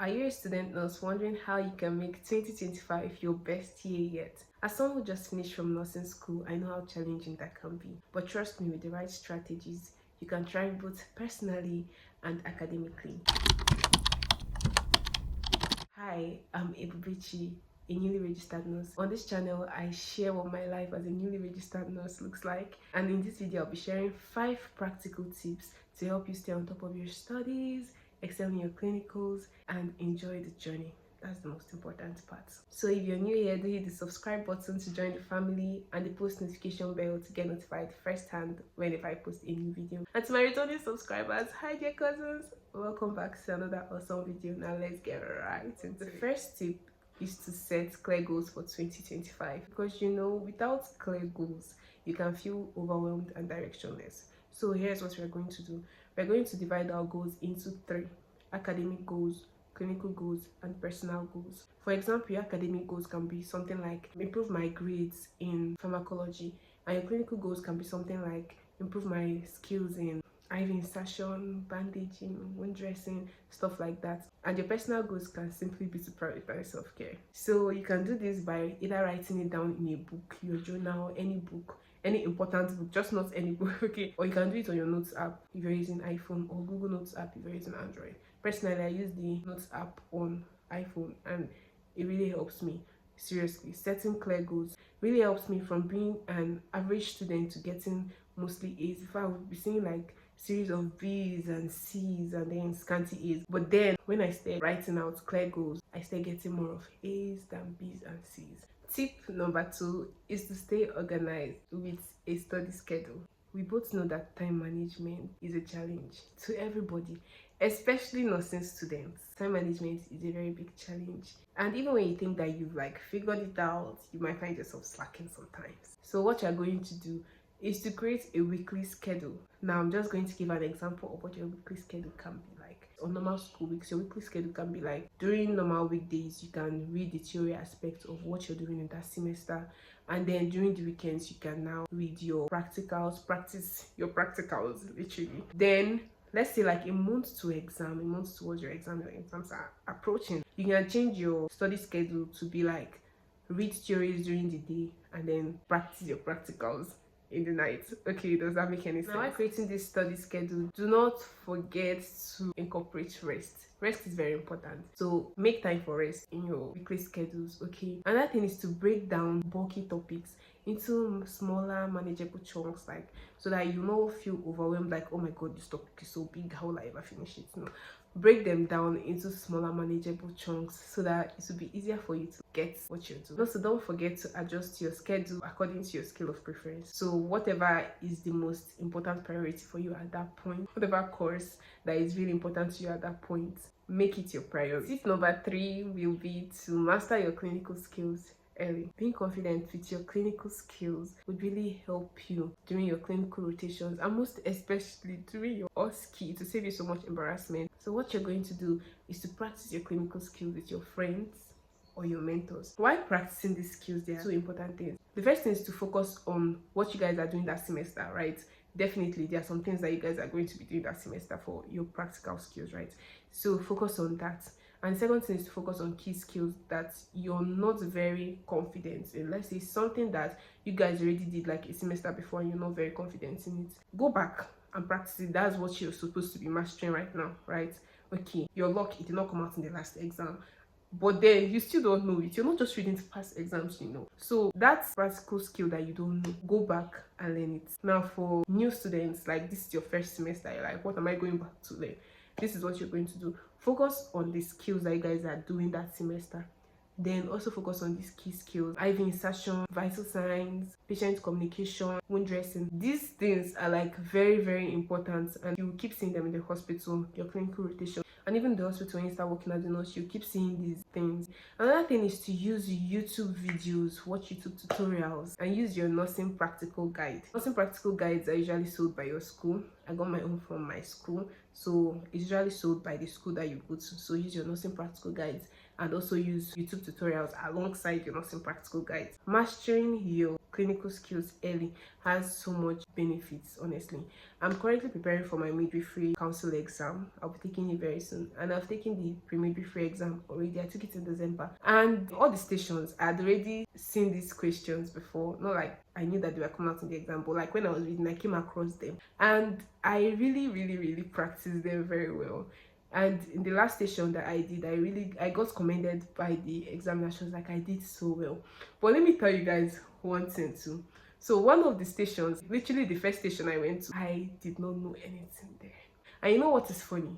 Are you a student nurse wondering how you can make 2025 your best year yet? As someone who just finished from nursing school, I know how challenging that can be. But trust me, with the right strategies, you can thrive both personally and academically. Hi, I'm Ebubechi, a newly registered nurse. On this channel, I share what my life as a newly registered nurse looks like. And in this video, I'll be sharing 5 practical tips to help you stay on top of your studies, excel in your clinicals, and enjoy the journey. That's the most important part. So if you're new here, do hit the subscribe button to join the family and the post notification bell to get notified firsthand whenever I post a new video. And to my returning subscribers, hi dear cousins, welcome back to another awesome video. Now let's get right into it. The first tip is to set clear goals for 2025, because without clear goals you can feel overwhelmed and directionless. So here's what we're going to do. We're going to divide our goals into 3: academic goals, clinical goals, and personal goals. For example, your academic goals can be something like improve my grades in pharmacology, and your clinical goals can be something like improve my skills in IV insertion, bandaging, wound dressing, stuff like that. And your personal goals can simply be to prioritize self-care. So you can do this by either writing it down in a book, your journal, any book, any important book, just not any book, okay? Or you can do it on your notes app if you're using iPhone, or Google Notes app if you're using Android. Personally, I use the notes app on iPhone and it really helps me. Seriously, setting clear goals really helps me from being an average student to getting mostly A's. If I would be seeing like series of B's and C's and then scanty A's, but then when I start writing out clear goals, I start getting more of A's than B's and C's. Tip number 2 is to stay organized with a study schedule. We both know that time management is a challenge to everybody, especially nursing students. Time management is a very big challenge, and even when you think that you've figured it out, you might find yourself slacking sometimes. So what you're going to do is to create a weekly schedule. Now I'm just going to give an example of what your weekly schedule can be like. On normal school weeks, your weekly schedule can be like, during normal weekdays you can read the theory aspect of what you're doing in that semester, and then during the weekends you can now read your practicals, practice your practicals literally. Then let's say like a month towards your exams are approaching, you can change your study schedule to be like read theories during the day and then practice your practicals in the night. Okay, does that make any sense? Now, while creating this study schedule, do not forget to incorporate rest. Rest is very important, so make time for rest in your weekly schedules. Okay, another thing is to break down bulky topics into smaller manageable chunks, like so that you don't feel overwhelmed, like, oh my god, this topic is so big, how will I ever finish it? No, break them down into smaller manageable chunks so that it will be easier for you to get what you're doing. Also, don't forget to adjust your schedule according to your scale of preference. So whatever is the most important priority for you at that point, whatever course that is really important to you at that point, make it your priority. Tip number 3 will be to master your clinical skills early. Being confident with your clinical skills would really help you during your clinical rotations, and most especially during your OSCE, to save you so much embarrassment. So what you're going to do is to practice your clinical skills with your friends or your mentors. While practicing these skills, there are 2 important things. The first thing is to focus on what you guys are doing that semester, right? Definitely there are some things that you guys are going to be doing that semester for your practical skills, right? So focus on that. And the second thing is to focus on key skills that you're not very confident in. Let's say something that you guys already did like a semester before and you're not very confident in it. Go back and practice it. That's what you're supposed to be mastering right now, right? Okay, your luck, it did not come out in the last exam, but then you still don't know it. You're not just reading to pass exams, So that's practical skill that you don't know. Go back and learn it. Now for new students, like this is your first semester, you're like, what am I going back to learn? This is what you're going to do. Focus on the skills that you guys are doing that semester. Then also focus on these key skills: IV insertion, vital signs, patient communication, wound dressing. These things are very, very important, and you will keep seeing them in the hospital, your clinical rotation, and even the hospital. When you start working as a nurse, you keep seeing these things. Another thing is to use YouTube videos, watch YouTube tutorials, and use your nursing practical guide. Nursing practical guides are usually sold by your school. I got my own from my school, so it's usually sold by the school that you go to. So use your nursing practical guides and also use YouTube tutorials alongside your nursing practical guides. Mastering your clinical skills early has so much benefits. Honestly, I'm currently preparing for my midwifery council exam. I'll be taking it very soon, and I've taken the pre-midwifery exam already. I took it in December, and all the stations I had already seen these questions before. Not like I knew that they were coming out in the exam, but like when I was reading, I came across them, and I really practiced them very well. And in the last station that I did, I got commended by the examiner. She was like, I did so well. But let me tell you guys one thing too. So one of the stations, literally the first station I went to, I did not know anything there. And you know what is funny?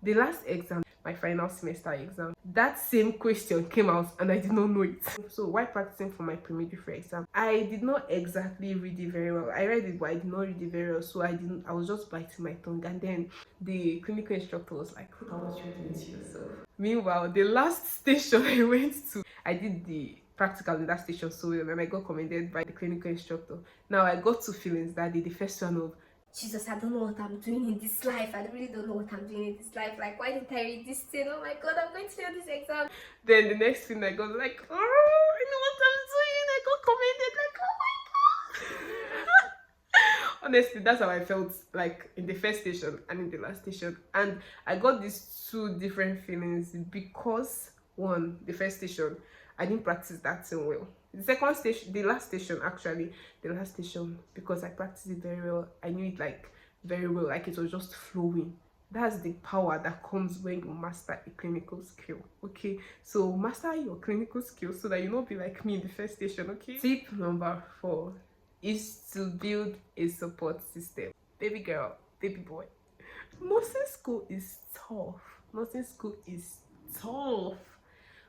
The last exam, my final semester exam, that same question came out and I did not know it. So while practicing for my pre-midwifery exam, I did not exactly read it very well. I read it, but I did not read it very well. So I was just biting my tongue. And then the clinical instructor was like, how was you doing to yourself? Meanwhile, the last station I went to, I did the practical in that station so well, and I got commended by the clinical instructor. Now I got two feelings that day. The first one of, Jesus, I don't know what I'm doing in this life. I really don't know what I'm doing in this life. Like, why didn't I read this thing? Oh my god, I'm going to fail this exam. Then the next thing I got like, oh, I know what I'm doing. I got commended, like, oh my god. Honestly, that's how I felt like in the first station and in the last station. And I got these two different feelings because one, the first station, I didn't practice that thing well. The second station, the last station actually, the last station, because I practiced it very well, I knew it like very well, like it was just flowing. That's the power that comes when you master a clinical skill. Okay, so master your clinical skills so that you not be like me in the first station. Okay, tip number 4 is to build a support system. Baby girl, baby boy, nursing school is tough. Nursing school is tough.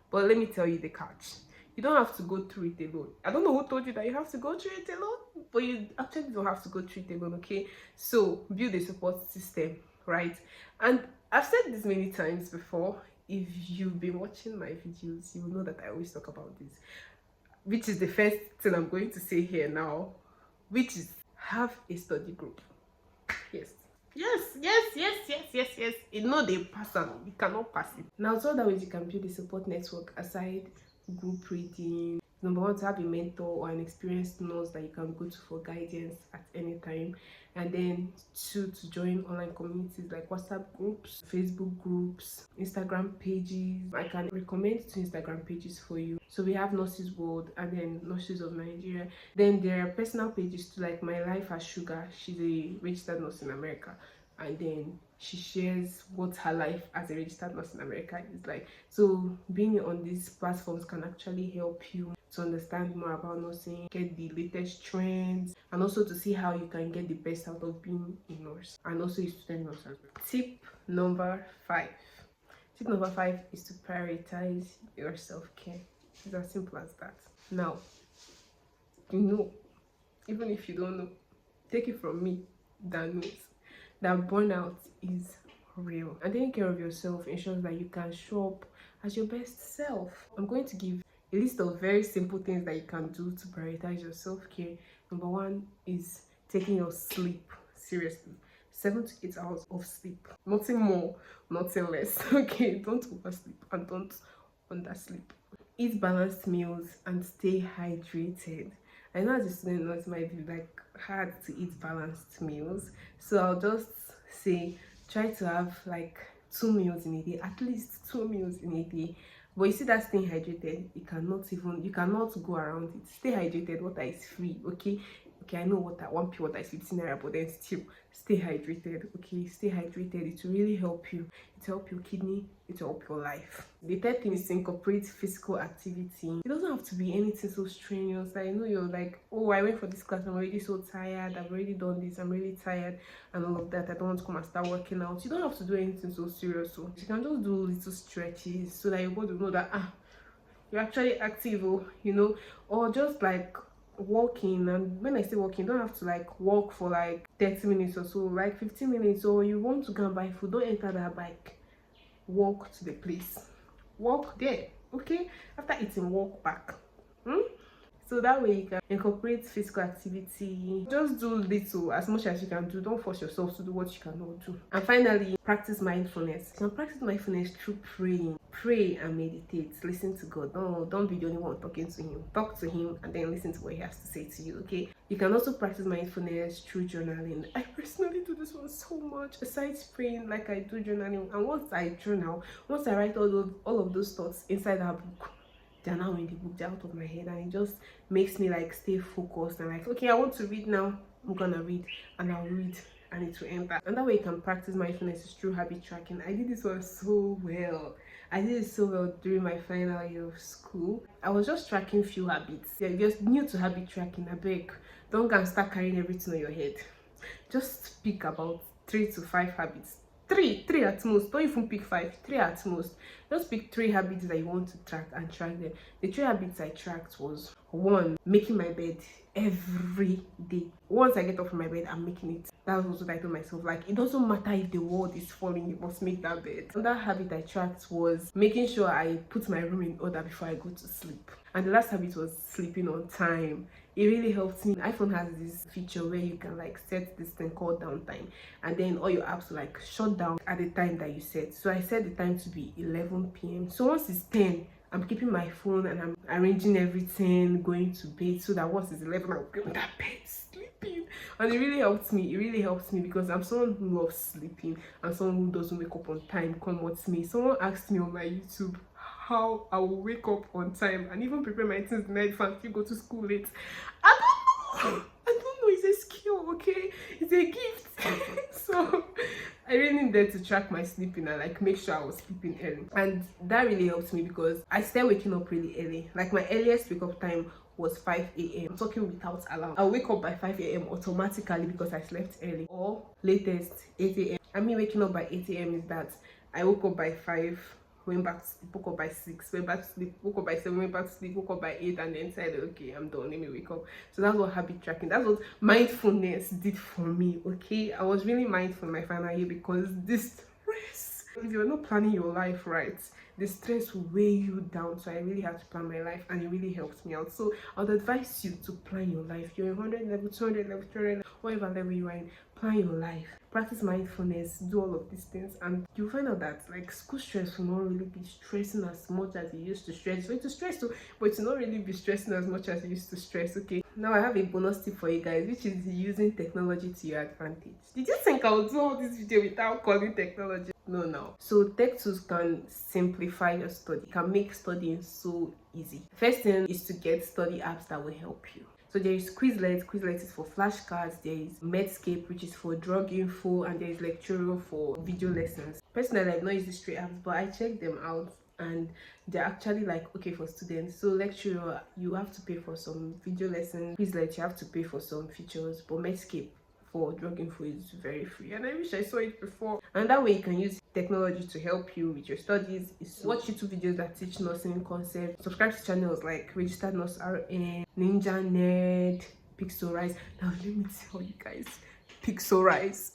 But let me tell you the catch. You don't have to go through it alone. I don't know who told you that you have to go through it alone, but you actually don't have to go through it alone, okay? So build a support system, right? And I've said this many times before. If you've been watching my videos, you will know that I always talk about this, which is the first thing I'm going to say here now, which is have a study group. Yes. You know they pass on. You cannot pass it. Now, so that way you can build a support network aside group reading. Number 1, to have a mentor or an experienced nurse that you can go to for guidance at any time. And then 2, to join online communities like WhatsApp groups, Facebook groups, Instagram pages. I can recommend 2 Instagram pages for you. So we have Nurses World and then Nurses of Nigeria. Then there are personal pages too, like My Life as Sugar. She's a registered nurse in America, and then she shares what her life as a registered nurse in America is like. So being on these platforms can actually help you to understand more about nursing, get the latest trends, and also to see how you can get the best out of being a nurse and also a student nurse as well. Tip number 5. Tip number 5 is to prioritize your self-care. It's as simple as that. Now, you know, even if you don't know, take it from me that knows that burnout is real. And taking care of yourself ensures that you can show up as your best self. I'm going to give a list of very simple things that you can do to prioritize your self-care. Number 1 is taking your sleep seriously. 7 to 8 hours of sleep. Nothing more, nothing less. Okay, don't oversleep and don't undersleep. Eat balanced meals and stay hydrated. I know as a student it might be like hard to eat balanced meals, so I'll just say try to have like 2 meals in a day, at least 2 meals in a day. But you see that staying hydrated, you cannot go around it. Stay hydrated. Water is free, okay? I know water, 1 pure water is 15 naira, but then still stay hydrated. Okay, stay hydrated. It will really help you. It will help your kidney, it will help your life. The third thing is to incorporate physical activity. It doesn't have to be anything so strenuous. I know you're like, oh, I went for this class, I'm already so tired, I've already done this, I'm really tired and all of that, I don't want to come and start working out. You don't have to do anything so serious. So you can just do little stretches so that your body will know that you're actually active, or just like walking. And when I say walking, you don't have to like walk for like 30 minutes or so, like 15 minutes. Or you want to go and buy food, don't enter that bike, walk to the place, walk there, okay? After eating, walk back. So that way you can incorporate physical activity. Just do little, as much as you can do. Don't force yourself to do what you cannot do. And finally, practice mindfulness. You can practice mindfulness through praying. Pray and meditate. Listen to God. Don't be the only one talking to him. Talk to him and then listen to what he has to say to you. Okay. You can also practice mindfulness through journaling. I personally do this one so much. Besides praying, like I do journaling. And once I journal, once I write all of those thoughts inside that book, they're now in the book, they're out of my head, and it just makes me like stay focused and like, okay, I want to read now, I'm gonna read, and I'll read and it will enter. And that way you can practice mindfulness is through habit tracking. I did this one so well. I did it so well during my final year of school. I was just tracking few habits. Yeah, just new to habit tracking. I beg, don't go and start carrying everything on your head. Just pick about 3 to 5 habits. Three at most. Don't even pick 5. 3 at most. Just pick 3 habits that you want to track and track them. The 3 habits I tracked was 1, making my bed every day. Once I get up from my bed, I'm making it. That was what I told myself. Like, it doesn't matter if the world is falling, you must make that bed. Another habit I tracked was making sure I put my room in order before I go to sleep. And the last habit was sleeping on time. It really helped me. iPhone has this feature where you can like set this thing called downtime, and then all your apps will like shut down at the time that you set. So I set the time to be 11 p.m. So once it's 10, I'm keeping my phone and I'm arranging everything, going to bed, so that once it's 11, I'll get on that bed sleeping. And it really helps me. It really helps me because I'm someone who loves sleeping and someone who doesn't wake up on time. Come what's me. Someone asked me on my YouTube how I will wake up on time and even prepare my things the night before you go to school late. I don't know. It's a skill, okay? It's a gift. So I really needed to track my sleeping and like make sure I was sleeping early. And that really helped me because I started waking up really early. Like my earliest wake up time was 5 a.m. I'm talking without alarm. I'll wake up by 5 a.m. automatically because I slept early, or latest 8 a.m. I mean, waking up by 8 a.m. is that I woke up by 5, went back to sleep, woke up by 6, went back to sleep, woke up by 7, went back to sleep, woke up by 8, and then said, okay, I'm done, let me wake up. So that's what habit tracking, that's what mindfulness did for me. Okay, I was really mindful in my final year because this stress, if you're not planning your life right, the stress will weigh you down. So I really had to plan my life, and it really helped me out. So I would advise you to plan your life. You're 100 level, 200 level, 300 level, whatever level you are in, plan your life, practice mindfulness, do all of these things, and you'll find out that like school stress will not really be stressing as much as it used to stress. So it's stress too, but it's not really be stressing as much as it used to stress. Okay, now I have a bonus tip for you guys, which is using technology to your advantage. Did you think I would do all this video without calling technology? No. So tech tools can simplify your study, can make studying so easy. First thing is to get study apps that will help you. So there is Quizlet is for flashcards, there is Medscape, which is for drug info, and there is Lecturer for video lessons. Personally, I've not used these 3 apps, but I checked them out and they're actually like okay for students. So Lecturer, you have to pay for some video lessons. Quizlet, you have to pay for some features, but Medscape for drug info is very free, and I wish I saw it before. And that way you can use technology to help you with your studies is watch YouTube videos that teach nursing concepts, subscribe to channels like Registered Nurse RN, Ninja Nerd, Pixelrise. Now let me tell you guys, Pixelrise.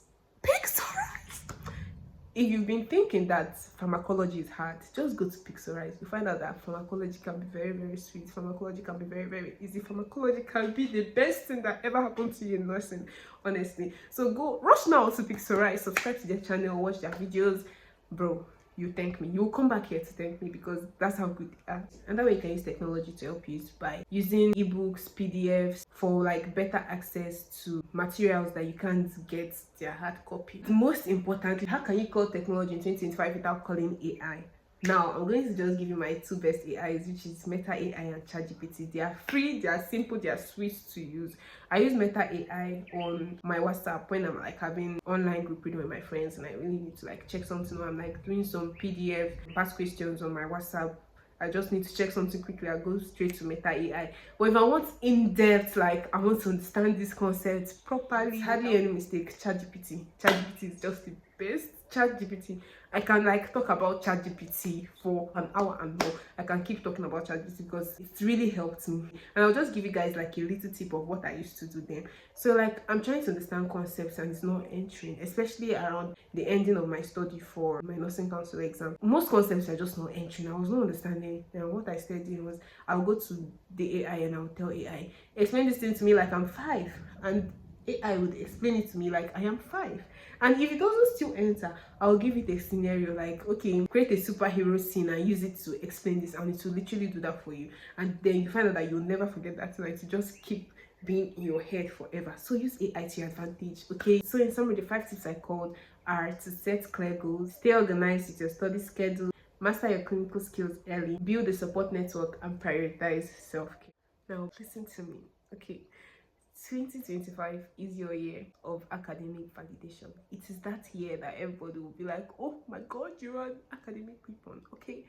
If you've been thinking that pharmacology is hard, just go to Pixelrise. You find out that pharmacology can be very, very sweet. Pharmacology can be very, very easy. Pharmacology can be the best thing that ever happened to you in nursing, honestly. So go rush now to Pixelrise, subscribe to their channel, watch their videos. Bro, you thank me. You'll come back here to thank me because that's how good they are. And that way you can use technology to help you by using ebooks, PDFs for like better access to materials that you can't get their hard copy. Most importantly, how can you call technology in 2025 without calling AI? Now I'm going to just give you my 2 best AIs, which is Meta AI and ChatGPT. They are free, they are simple, they are sweet to use. I use Meta AI on my WhatsApp when I'm like having online group reading with my friends and I really need to like check something, or I'm like doing some PDF past questions on my WhatsApp. I just need to check something quickly, I go straight to Meta AI. But if I want in-depth, like I want to understand this concept properly, hardly any mistake, ChatGPT is just the best. ChatGPT. I can like talk about ChatGPT for an hour and more. I can keep talking about ChatGPT because it's really helped me. And I'll just give you guys like a little tip of what I used to do then. So like I'm trying to understand concepts and it's not entering, especially around the ending of my study for my nursing council exam. Most concepts are just not entering. I was not understanding. And what I started doing was I'll go to the AI and I'll tell AI, explain this thing to me like I'm 5, and AI would explain it to me like I am 5. And if it doesn't still enter, I'll give it a scenario like, okay, create a superhero scene and use it to explain this, and it will literally do that for you. And then you find out that you'll never forget that thing, to just keep being in your head forever. So use AI to your advantage. Okay, so in summary, the 5 tips I called are to set clear goals, stay organized with your study schedule, master your clinical skills early, build a support network, and prioritize self-care. Now listen to me. Okay, 2025 is your year of academic validation. It is that year that everybody will be like, oh my god, you're an academic weapon. Okay,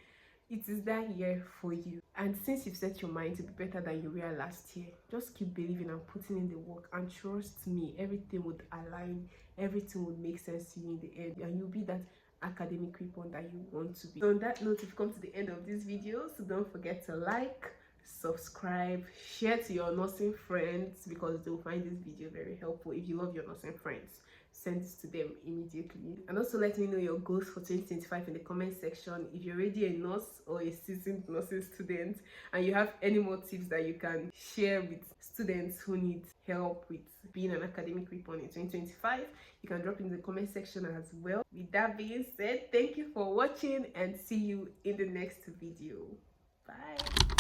it is that year for you. And since you've set your mind to be better than you were last year, just keep believing and putting in the work, and trust me, everything would align, everything would make sense to you in the end, and you'll be that academic weapon that you want to be. So on that note, we've come to the end of this video, so don't forget to like, subscribe, share to your nursing friends because they'll find this video very helpful. If you love your nursing friends, send this to them immediately. And also let me know your goals for 2025 in the comment section. If you're already a nurse or a seasoned nursing student and you have any more tips that you can share with students who need help with being an academic weapon in 2025, you can drop in the comment section as well. With that being said, thank you for watching and see you in the next video. Bye.